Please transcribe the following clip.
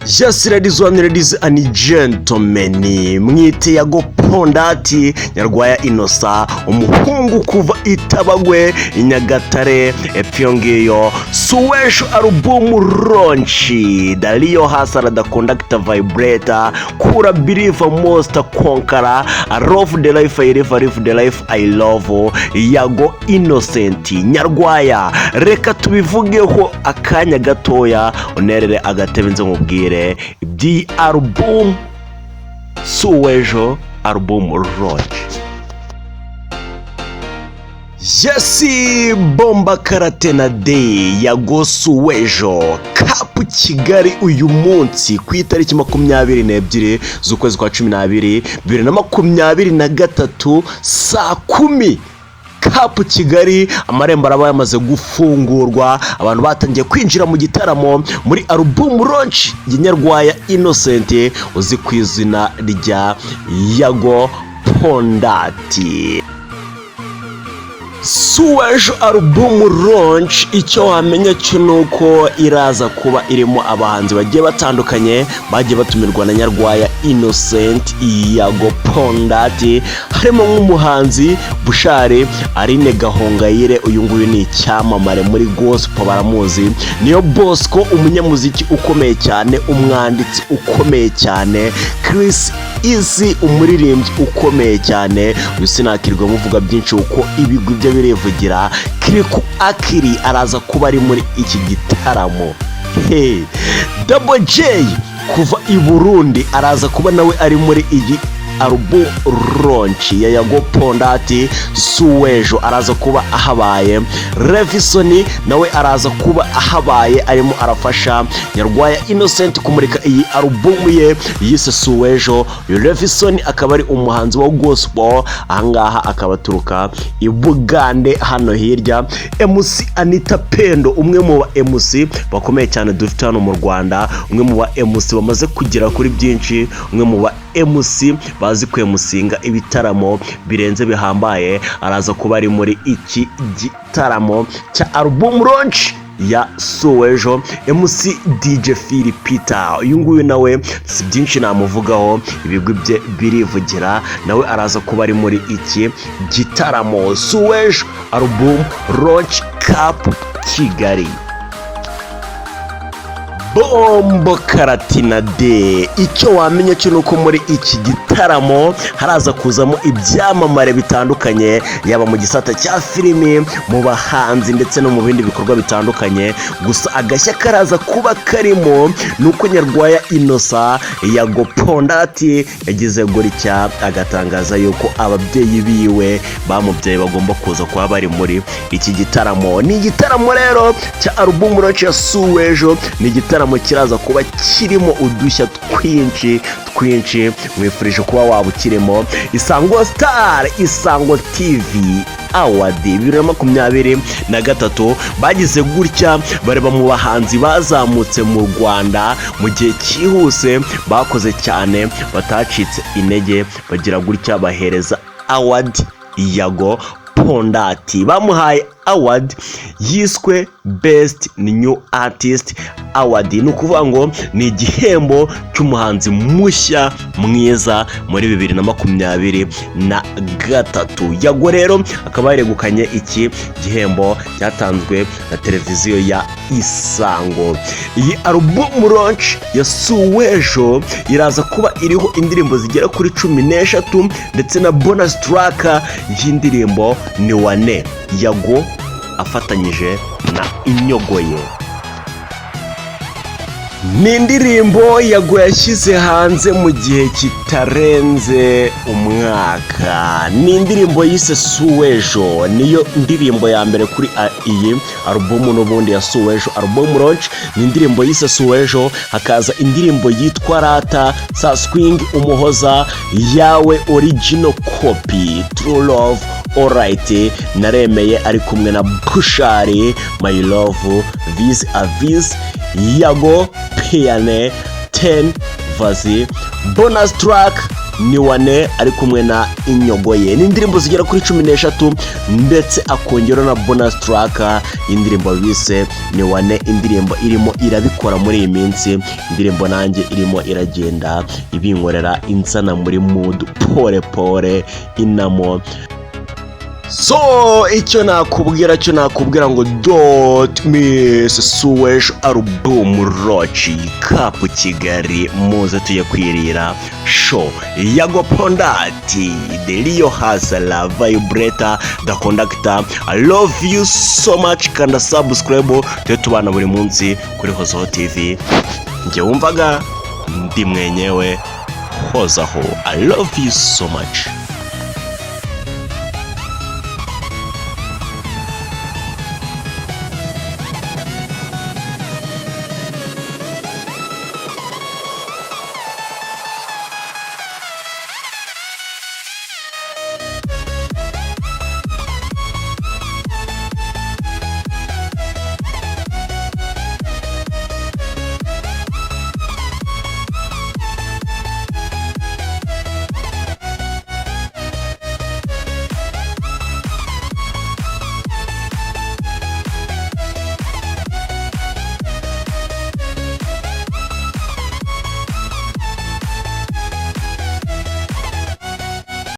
Yes, ladies and gentlemen, mwite Yago Pondati Nyarwaya Inosa umuhungu kuva Itabagwe Inyagatare epyongeyo Suwejo album launch Dalio Hasara the conductor vibrator Kura believe most conqueror I love the life I live the life I love Yago Innocent Nyarwaya reka tubivugeho akanya gatoya onerere agatebe nzo mubwire ibyi album Suwejo album launch. Yesi bomba karatena day Yago Suwejo Cup Kigali uyu munsi ku itariki 22 z'ukwezi kwa 12 2023 saa 10 Cup Kigali amarembo araba yamaze gufungurwa abantu batangiye kwinjira mu gitaramo muri album launch y'Nyarwaya Innocent uzi kwizina rya Yago Pondati. Suwejo album launch icyo wamenya cyo nuko iraza kuba irimo abahanzi bagiye batandukanye bagiye batumirwa na Nyarwaya Innocent Yago Pondati harimo nk'umuhanzi Bushare Arine Gahongayire uyu nguyu ni icyamamare muri gospel baramuzi niyo Bosco umunyamuziki ukomeye cyane umwanditsi ukomeye cyane Chris Easy umuririmbyi ukomeye cyane usinakirwa muvuga byinshi uko ibigwi bye birevugira Kiriku Akiri araza kuba ari muri iki gitaramo. Hey, Double J kuva i Burundi araza kuba nawe ari muri iyi album launch ya Yago Pondati. Suwejo araza kuba ahabaye, Revison nawe araza kuba ahabaye arimo arafasha Nyarwaya Innocent kumurika iyi album ye yise Suwejo. Revison akaba ari umuhanzi wa gospel ahangaha akabaturuka i Bugande hano hirya. MC Anita Pendo umwe mu ba MC bakomeye cyane dufite hano mu Rwanda, umwe mu ba MC bamaze kugera kuri byinshi, umwe mu ba MC bazi kwemusinga ibitaramo birenze bihambaye araza kuba ari muri iki gitaramo cya album launch ya Suwejo. MC DJ Philipita uyu nguyu nawe si byinshi namuvugaho ibigwi bye birivugira nawe araza kuba ari muri iki gitaramo Suwejo album launch Cup Kigali. Bombo karatina de icyo wamenye cyo nuko muri iki gitaramo haraza kuzamo ibyamamare bitandukanye yaba mu gisata cya filimi mu bahanzi ndetse no mu bindi bikorwa bitandukanye. Gusa agashya karaza kuba karimo nuko Nyarwaya Inosa Yago Pondati yagize gutya agatangaza yuko ababyeyi biwe bamubyaye bagomba kuza kuba bari muri iki gitaramo. Ni igitaramo rero cya album launch ya Suwejo, ni igitaramo kiraza kuba kirimo udushya twinshi mwifurije kuba wabukiremo. Isango Star Isango TV Award 2023 bagize gutya bareba mu bahanzi bazamutse mu Rwanda mu gihe cyihuse bakoze cyane batacitse intege bagira gutya bahereza award Yago Pondati. Bamuhaye award yiswe Best New Artist Award, ni ukuvuga ngo ni igihembo cy'umuhanzi mushya mwiza muri 2023. Yago rero akaba yaregukanye iki gihembo cyatanzwe na televiziyo ya Isango. Iyi album launch ya Suwejo iraza kuba iriho indirimbo zigera kuri 13 ndetse na bonus track y'indirimbo ni wane Yago afatanyije na Inyogoye. Ni indirimbo Yago yashyize hanze mu gihe kitarenze umwaka. Ni indirimbo yise Suwejo, niyo ndirimbo ya mbere kuri iyi album n'ubundi ya Suwejo album launch. Ni indirimbo yise Suwejo, hakaza indirimbo yitwa Rata, Sa Swing Umuhoza, Yawe Original Copy, True Love, Alright, Naremeye ari kumwe na Bushare, My Love, Vis a Vis, Yago Piane 10 Vazi, bonus track ni wane ari kumwe na Inyogoye. Ni indirimbo zigera kuri 13 ndetse akongera na bonus track y'indirimbo bise ni wane. Indirimbo irimo irabikora muri iyi minsi, indirimbo nanjye irimo iragenda ibinkorera insana muri mood pore inamo. So icyo nakubwira ngo don't miss Suwejo album Rochi Cup Kigali, muze tuye kwirira show. Yago Pondati, the Rio Hustler, Vibrator, the Conductor. I love you so much. Kanda subscribe tubana buri munsi kuri Hozaho TV. Nje wumvaga ndi mwenyewe Hozaho. I love you so much.